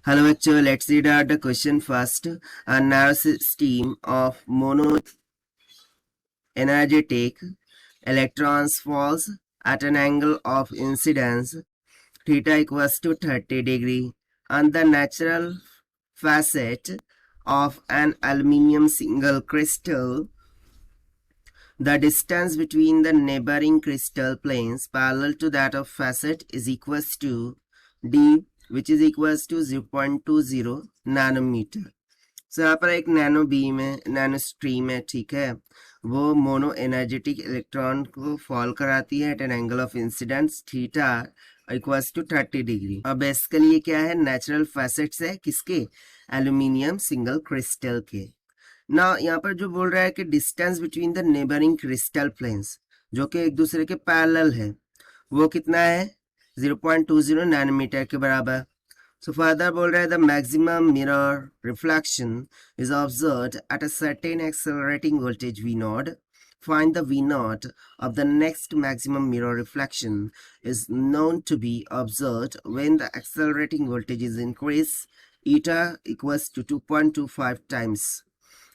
Hello bachcho, let's read out the question first. A narrow stream of monoenergetic electrons falls at an angle of incidence theta equals to 30 degree on the natural facet of an aluminium single crystal. The distance between the neighboring crystal planes parallel to that of facet is equals to d, which is equals to 0.20 nanometer. सो यहाँ पर एक nano beam है, nano stream है, ठीक है। वो mono energetic electron को fall कराती है at an angle of incidence theta equals to 30 degree. और बेसिकली ये क्या है, नेचुरल फैसेट्स है किसके, एल्यूमिनियम सिंगल क्रिस्टल के। ना यहाँ पर जो बोल रहा है कि distance between the neighbouring crystal planes जो कि एक दूसरे के पैरेलल है वो कितना है, 0.20 नैनोमीटर के बराबर। So further बोल रहा है the maximum mirror reflection is observed at a certain accelerating voltage V0. Find the V0 of the next maximum mirror reflection is known to be observed when the accelerating voltage is increased eta equals to 2.25 times.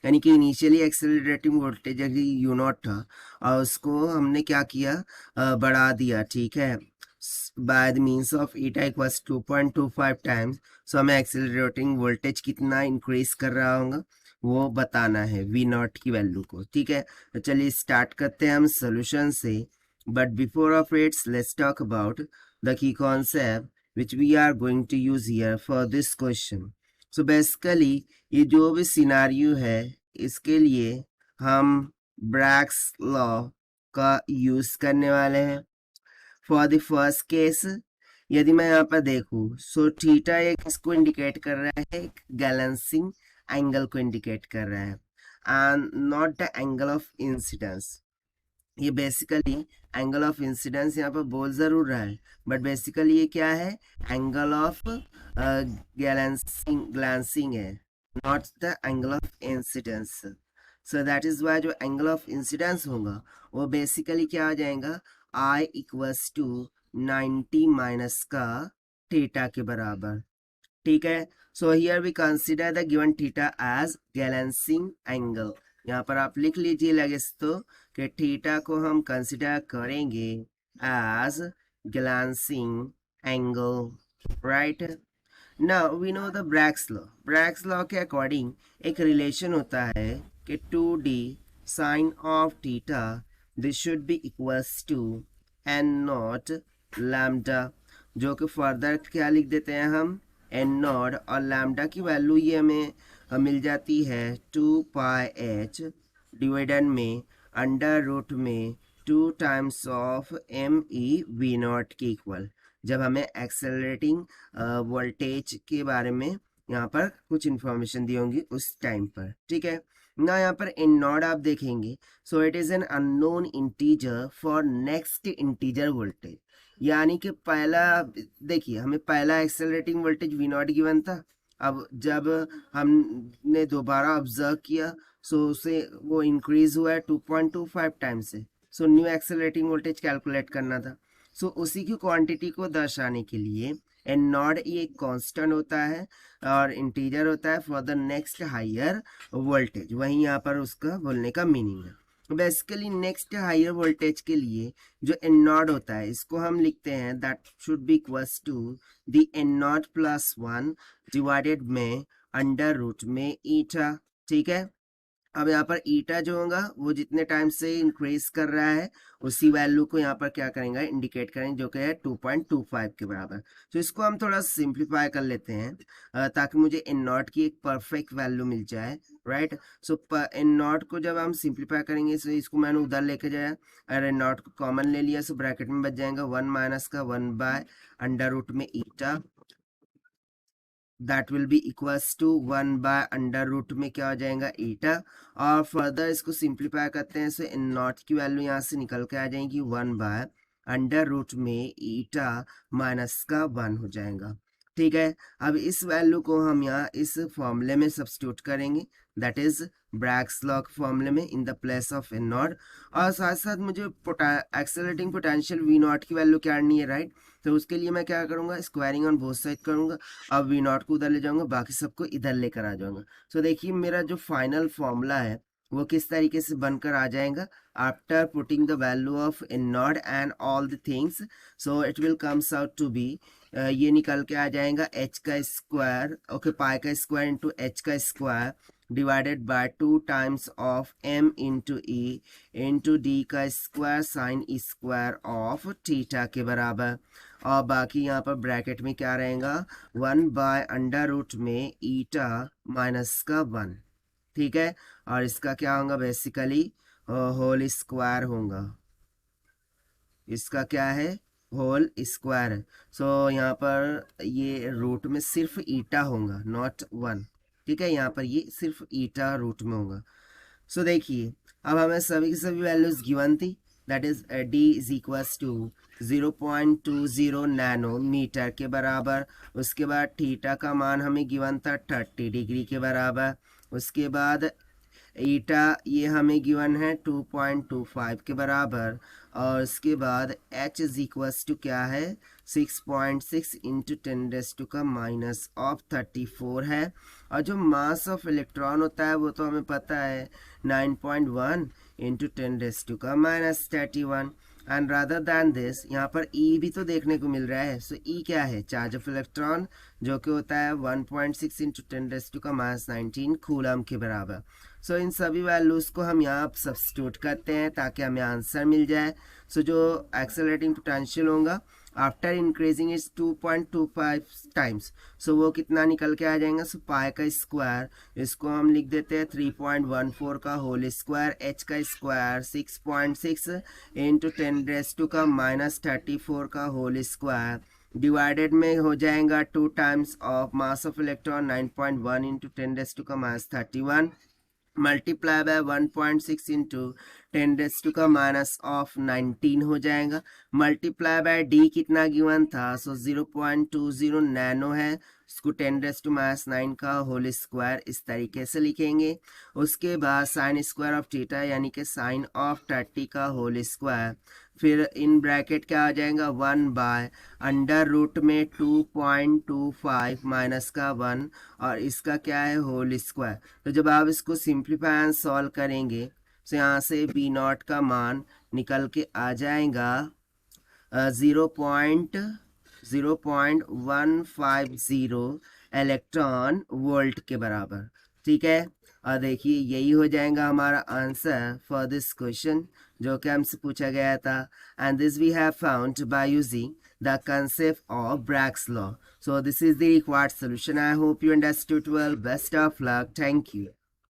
यानी कि initially accelerating voltage you not था और उसको हमने क्या किया, बढ़ा दिया, ठीक है, by the means of eta equals 2.25 times. सो हमें एक्सेलरेटिंग वोल्टेज कितना इंक्रीज कर रहा होगा वो बताना है वी नॉट की वैल्यू को, ठीक है। तो चलिए स्टार्ट करते हैं हम सोल्यूशन से, but before of its let's talk about the key concept which we are going to use here for this question. So basically ये जो भी सिनारियो है इसके लिए हम ब्रैग्स लॉ का यूज करने वाले हैं। फॉर द फर्स्ट केस यदि मैं यहाँ पर देखूँ सो थीटा एक इसको इंडिकेट कर रहा है, एक गैलेंसिंग एंगल को इंडिकेट कर रहा है and not the angle of incidence. ये बेसिकली एंगल ऑफ इंसिडेंस यहाँ पर बोल जरूर रहा है बट बेसिकली ये क्या है, एंगल ऑफ ग्लैंसिंग है, not the angle of incidence. So that is why जो एंगल ऑफ इंसिडेंस होगा वो बेसिकली क्या आ जाएगा, I इक्वल्स टू 90 माइनस का थीटा के बराबर, ठीक है। So here we consider the given theta as glancing angle. यहाँ पर आप लिख लीजिए लगे तो कि थीटा को हम कंसीडर करेंगे as glancing angle, right. Now we know the Bragg's law. Bragg's law के अकॉर्डिंग एक रिलेशन होता है कि 2d sine of theta this should be equals to n naught lambda, जो कि फर्दर क्या लिख देते हैं हम, एन नॉट, और लैम्डा की वैल्यू ये हमें मिल जाती है 2πh डिवाइडेड में अंडर रूट में 2 times of M E V naught के इक्वल, जब हमें एक्सेलरेटिंग वोल्टेज के बारे में यहाँ पर कुछ इंफॉर्मेशन दी होंगी उस टाइम पर, ठीक है ना। यहाँ पर इन नॉट आप देखेंगे so it is an unknown integer for next integer voltage, यानी कि पहला देखिए हमें पहला accelerating voltage V not given था, अब जब हमने दोबारा ऑब्जर्व किया सो उसे वो इंक्रीज हुआ है 2.25 टाइम्स से, so new accelerating voltage calculate करना था। सो उसी की क्वांटिटी को दर्शाने के लिए एन नॉट ये कांस्टेंट होता है और इंटीजर होता है for the next higher voltage, वहीं यहाँ पर उसका बोलने का मीनिंग है। बेसिकली नेक्स्ट हायर वोल्टेज के लिए जो एन नॉट होता है इसको हम लिखते हैं that should be equals to the N naught plus 1 divided में अंडर रूट में ईटा, ठीक है। अब यहाँ पर ईटा जो होगा वो जितने टाइम से इंक्रीज कर रहा है उसी वैल्यू को यहाँ पर क्या करेंगे, इंडिकेट करेंगे, जो कि है 2.25 के बराबर। तो इसको हम थोड़ा सिंप्लीफाई कर लेते हैं ताकि मुझे एन नॉट की एक परफेक्ट वैल्यू मिल जाए, राइट। सो एन नॉट को जब हम सिंप्लीफाई करेंगे तो इसको मैंने उधर लेके जाया और एन नॉट को कॉमन ले लिया, सो ब्रैकेट में बच जाएगा 1 माइनस का 1 बाय अंडर रूट में eta, that will be equals to 1 by under root में क्या हो जाएगा, ईटा। और फर्दर इसको सिंप्लीफाई करते हैं सो इन नॉट की वैल्यू यहाँ से निकल के आ जाएगी 1 बाय अंडर रूट में ईटा माइनस का 1 हो जाएगा, ठीक है। अब इस वैल्यू को हम यहाँ इस फॉर्मूले में सब्स्टिट्यूट करेंगे, दैट इज ब्रैग्स लॉ फॉर्मूले में in the place of N naught. और साथ साथ मुझे एक्सेलरेटिंग पोटेंशियल वी नॉट की वैल्यू क्या करनी है, राइट। तो उसके लिए मैं क्या करूँगा, स्क्वायरिंग ऑन बोथ साइड करूँगा। अब वी नॉट को उधर ले जाऊँगा, बाकी सबको इधर लेकर आ जाऊँगा। सो देखिए मेरा जो फाइनल फॉर्मूला है वो किस तरीके से बनकर आ जाएगा, after putting the value of n naught and all the things. So it will comes out to be, ये निकल के आ जाएगा एच का स्क्वायर, ओके, पाई का स्क्वायर इंटू एच का square divided by 2 times of m into e into d का square sine square of theta के बराबर। और बाकी यहाँ पर ब्रैकेट में क्या रहेगा, 1 बाय अंडर रूट में ईटा माइनस का 1, ठीक है। और इसका क्या होगा, बेसिकली होल स्क्वायर होगा, इसका क्या है, होल स्क्वायर है। सो यहाँ पर ये रूट में सिर्फ ईटा होगा, नॉट 1, ठीक है। यहाँ पर ये सिर्फ ईटा रूट में होगा। सो देखिए अब हमें सभी की सभी वैल्यूज गिवन थी, that is D is equals to 0.20 nanometre के बराबर। उसके बाद थीटा का मान हमें गिवन था 30 डिग्री के बराबर। उसके बाद ईटा ये हमें गिवन है 2.25 के बराबर। और उसके बाद h इज इक्वल्स टू क्या है, 6.6 इंटू 10⁻⁻34 है। और जो मास ऑफ इलेक्ट्रॉन होता है वो तो हमें पता है 9.1 into 10⁻31। And rather than this यहाँ पर E भी तो देखने को मिल रहा है। सो E क्या है, चार्ज ऑफ इलेक्ट्रॉन, जो कि होता है 1.6 इंटू 10⁻19 कूलम के बराबर। सो इन सभी वैल्यूज को हम यहाँ सब्स्टिट्यूट करते हैं ताकि हमें आंसर मिल जाए। सो जो एक्सेलरेटिंग पोटेंशियल होगा आफ्टर इंक्रीजिंग इज 2.25 टाइम्स, सो वो कितना निकल के आ जाएगा, सो पाई का स्क्वायर, इसको हम लिख देते हैं 3.14 का होल स्क्वायर, एच का स्क्वायर 6.6 इंटू 10⁻⁻34 का होल स्क्वायर डिवाइडेड में हो जाएगा 2 times of mass of electron 9.1 into 10⁻31 multiply by 1.6 into 10⁻⁻19 हो जाएगा। मल्टीप्लाई बाय डी कितना गिवन था, सो 0.20 नैनो है, उसको 10⁻⁻9 का होल स्क्वायर इस तरीके से लिखेंगे। उसके बाद साइन स्क्वायर ऑफ थीटा यानी कि साइन ऑफ 30 का होल स्क्वायर, फिर इन ब्रैकेट क्या आ जाएगा 1 बाय अंडर रूट में 2.25 माइनस का 1 और इसका क्या है होल स्क्वायर। तो जब आप इसको सिंप्लीफाई एंड सॉल्व करेंगे तो यहाँ से बी नॉट का मान निकल के आ जाएगा 0.150 इलेक्ट्रॉन वोल्ट के बराबर, ठीक है। और देखिए यही हो जाएगा हमारा आंसर फॉर दिस क्वेश्चन जो कि हमसे पूछा गया था। And this we have found by using the concept of Bragg's law. So this is the required solution. I hope you understood well. Best of luck. Thank you.